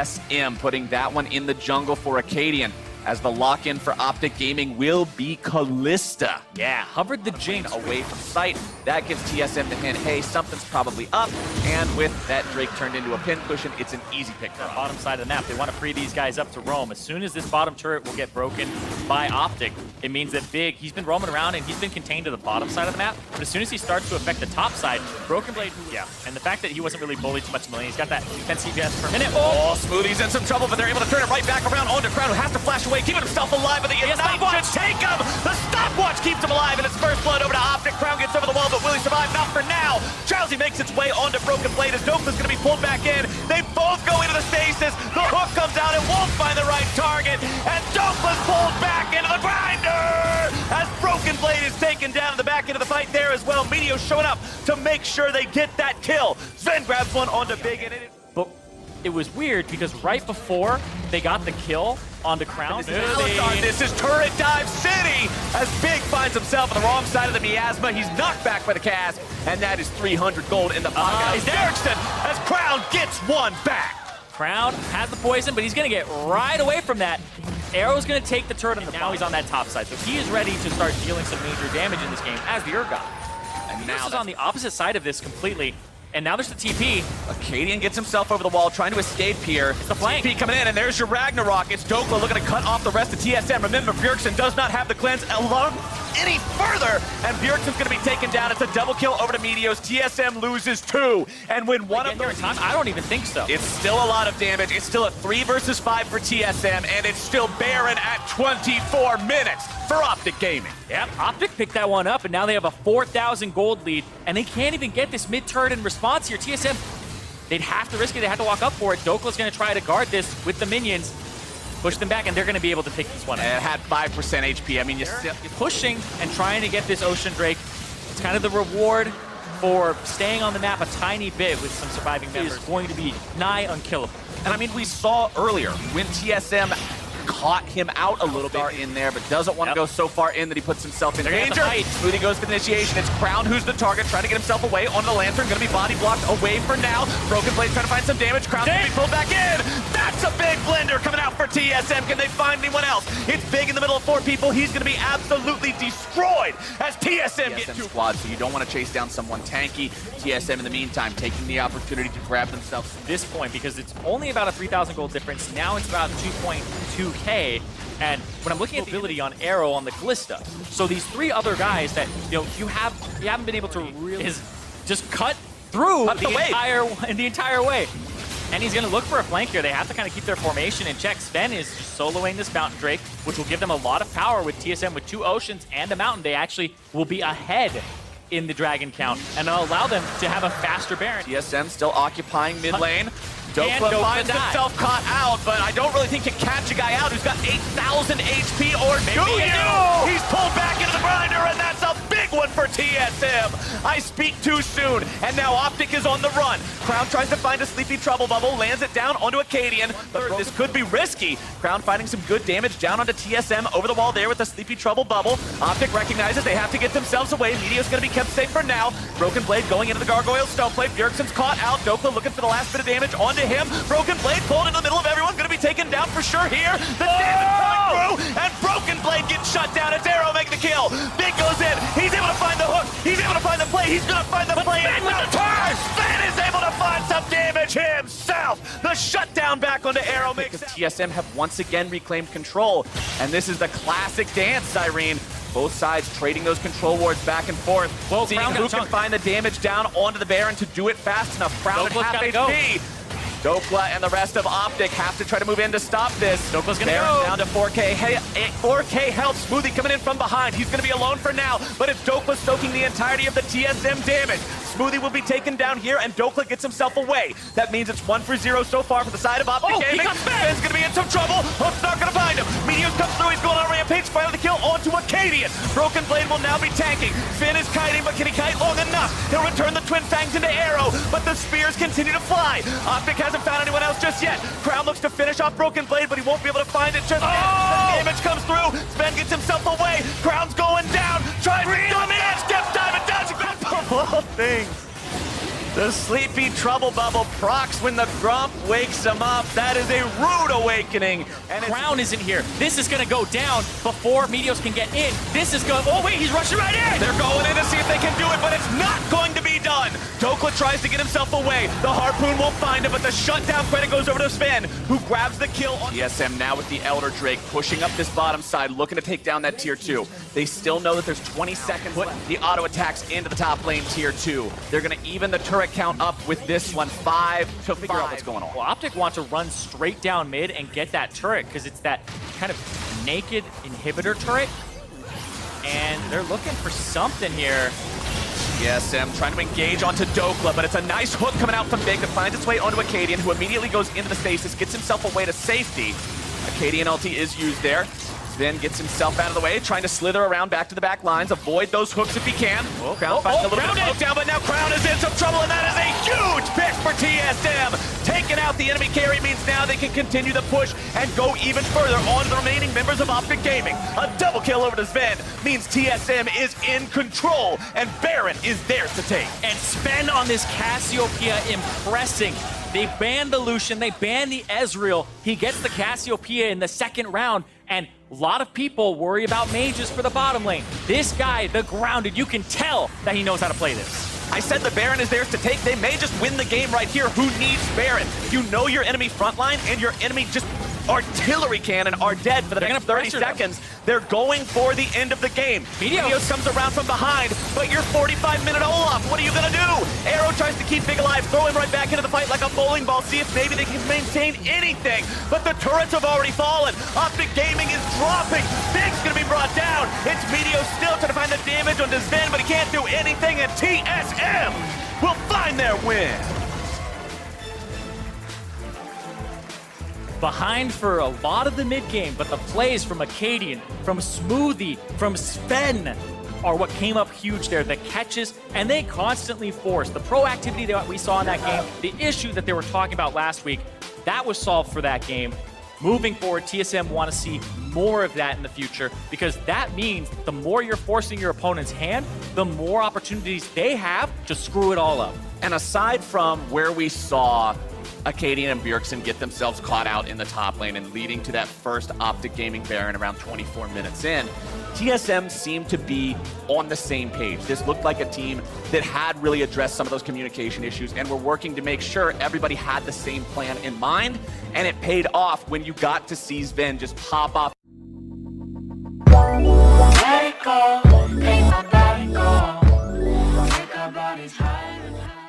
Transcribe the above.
TSM, putting that one in the jungle for Acadian, as the lock-in for Optic Gaming will be Callista. Yeah, hovered the Jinx away from sight. That gives TSM the hint, hey, something's probably up. And with that Drake turned into a pin cushion, it's an easy pick for them. Bottom side of the map. They want to free these guys up to roam. As soon as this bottom turret will get broken by Optic, it means that Big, he's been roaming around and he's been contained to the bottom side of the map. But as soon as he starts to affect the top side, Broken Blade, yeah. And the fact that he wasn't really bullied too much in the lane, he's got that 10 CPS per minute. Oh, Smoothie's in some trouble, but they're able to turn it right back around onto Crown, who has to flash away, keeping himself alive, but the Ignite should take him! The stopwatch keeps him alive, and it's first blood over to Optic. Crown gets over the wall, but will he survive? Not for now. Drowsy makes its way onto Broken Blade as Dokla's going to be pulled back in. They both go into the stasis. The hook comes out and won't find the right target, and Dokla's pulled back into the grinder as Broken Blade is taken down in the back end of the fight there as well. Meteor showing up to make sure they get that kill. Sven grabs one onto Big, and but it was weird because right before they got the kill onto Crown, this is Turret Dive City as Big finds himself on the wrong side of the miasma. He's knocked back by the cast, and that is 300 gold in the pocket of Erickson as Crown gets one back. Crown has the poison, but he's going to get right away from that. Arrow's going to take the turret, and now he's on that top side. So he is ready to start dealing some major damage in this game as the Urgot. And now is on the opposite side of this completely. And now there's the TP. Acadian gets himself over the wall, trying to escape here. It's the flank. TP coming in, and there's your Ragnarok. It's Dokla looking to cut off the rest of TSM. Remember, Bjergsen does not have the cleanse alone any further, and Bjergsen's going to be taken down. It's a double kill over to Meteos. TSM loses 2, and when one of them... I don't even think so. It's still a lot of damage. It's still a 3 versus 5 for TSM, and it's still barren at 24 minutes for Optic Gaming. Yep, Optic picked that one up, and now they have a 4,000 gold lead, and they can't even get this mid-turret in response here. TSM, they'd have to risk it. They have to walk up for it. Dokla's going to try to guard this with the minions, push them back, and they're going to be able to pick this one up. And it had 5% HP. I mean, you're pushing and trying to get this Ocean Drake. It's kind of the reward for staying on the map a tiny bit with some surviving members. It's going to be nigh unkillable. And I mean, we saw earlier when TSM caught him out a little bit in there, but doesn't want to go so far in that he puts himself in danger. Smoothie goes for the initiation. It's Crown who's the target, trying to get himself away onto the Lantern. Going to be body blocked away for now. Broken Blade trying to find some damage. Crown's going to be pulled back in. That's a big blender coming out for TSM. Can they find anyone else? It's Big in the middle of 4 people. He's going to be absolutely destroyed as TSM gets 2 squad, so you don't want to chase down someone tanky. TSM in the meantime taking the opportunity to grab themselves at this point, because it's only about a 3,000 gold difference. Now it's about 2.2k. And when I'm looking at the ability on Arrow on the Callista, so these 3 other guys that you haven't been able to really just cut through the entire way. And he's going to look for a flank here. They have to kind of keep their formation in check. Sven is just soloing this Mountain Drake, which will give them a lot of power with TSM with 2 Oceans and a Mountain. They actually will be ahead in the Dragon count, and it'll allow them to have a faster Baron. TSM still occupying mid lane. Dokla finds himself caught out, but I don't really think can catch a guy out who's got 8,000 HP, or do you? He's pulled back into the grinder, and that's a big one for TSM. I speak too soon, and now Optic is on the run. Crown tries to find a sleepy trouble bubble, lands it down onto Acadian, but this could be risky. Crown finding some good damage down onto TSM over the wall there with the sleepy trouble bubble. Optic recognizes they have to get themselves away. Meteo's going to be kept safe for now. Broken Blade going into the Gargoyle Stoneplate. Bjergsen's caught out. Dokla looking for the last bit of damage onto him. Broken Blade pulled into the middle of everyone. Going to be taken down for sure here. The damage coming through, and Broken Blade gets shut down. It's Arrow making the kill. Big goes in. He's able to find the hook. He's able to find the play. He's going to find the play. And with the turn, Sven is able to find some damage himself. The shutdown back onto Arrow makes TSM have once again reclaimed control. And this is the classic dance, Irene. Both sides trading those control wards back and forth. Well, seeing who can find the damage down onto the Baron to do it fast enough. Crown at half HP. Dokla and the rest of Optic have to try to move in to stop this. Dokla's gonna go go down to 4K. Hey, 4K health. Smoothie coming in from behind. He's gonna be alone for now, but it's Dokla soaking the entirety of the TSM damage. Smoothie will be taken down here, and Dokla gets himself away. That means it's 1 for 0 so far for the side of Optic Gaming. Sven's gonna be in some trouble. Hook's not gonna find him. Meteos comes through. He's going on a rampage. Finally the kill onto Acadian. Broken Blade will now be tanking. Finn is kiting, but can he kite long enough? He'll return the Twin Fangs into Arrow, but the spears continue to fly. Optic hasn't found anyone else just yet. Crown looks to finish off Broken Blade, but he won't be able to find it just yet. The damage comes through. Sven gets himself away. Crown's going down. Tries to come in. Steps dive and does a good of all things. The sleepy trouble bubble procs when the Grump wakes him up. That is a rude awakening. And Crown isn't here. This is gonna go down before Meteos can get in. This is going, oh wait, he's rushing right in! They're going in to see if they can do it, but it's not going to be done. Dokla tries to get himself away. The Harpoon won't find him, but the shutdown credit goes over to Sven, who grabs the kill on TSM now with the Elder Drake, pushing up this bottom side, looking to take down that tier 2. They still know that there's 20 seconds left. The auto attacks into the top lane tier 2. They're gonna even the turret count up with this one, 5 to figure out what's going on. Well, Optic want to run straight down mid and get that turret because it's that kind of naked inhibitor turret. And they're looking for something here. TSM trying to engage onto Dokla, but it's a nice hook coming out from Big that finds its way onto Acadian, who immediately goes into the stasis, gets himself away to safety. Acadian ulti is used there. Then gets himself out of the way, trying to slither around back to the back lines, avoid those hooks if he can. Oh, Crown finds a little bit of Crown poke down, but now Crown is in some trouble, and that is a huge pick for TSM. Taking out the enemy carry means now they can continue the push and go even further on the remaining members of Optic Gaming. A double kill over to Sven means TSM is in control, and Baron is theirs to take. And Sven on this Cassiopeia impressing. They banned the Lucian, they banned the Ezreal. He gets the Cassiopeia in the second round, and a lot of people worry about mages for the bottom lane. This guy, the Grounded, you can tell that he knows how to play this. I said the Baron is theirs to take. They may just win the game right here. Who needs Baron? You know your enemy frontline and your enemy just artillery cannon are dead for the next 30 seconds. They're going for the end of the game. Meteos comes around from behind, but you're 45-minute Olaf. What are you gonna do? Arrow tries to keep Big alive, throw him right back into the fight like a bowling ball, see if maybe they can maintain anything. But the turrets have already fallen. Optic Gaming is dropping. Big's gonna be brought down. It's Meteos still trying to find the damage on Sven, but he can't do anything, and TSM will find their win. Behind for a lot of the mid game, but the plays from Acadian, from Smoothie, from Sven are what came up huge there. The catches, and they constantly force the proactivity that we saw in that game. The issue that they were talking about last week, that was solved for that game. Moving forward, TSM want to see more of that in the future because that means the more you're forcing your opponent's hand, the more opportunities they have to screw it all up. And aside from where we saw Acadian and Bjergsen get themselves caught out in the top lane and leading to that first Optic Gaming Baron around 24 minutes in, TSM seemed to be on the same page. This looked like a team that had really addressed some of those communication issues and were working to make sure everybody had the same plan in mind, and it paid off when you got to see Sven just pop off. Let it go, make my body go, make our bodies higher and higher.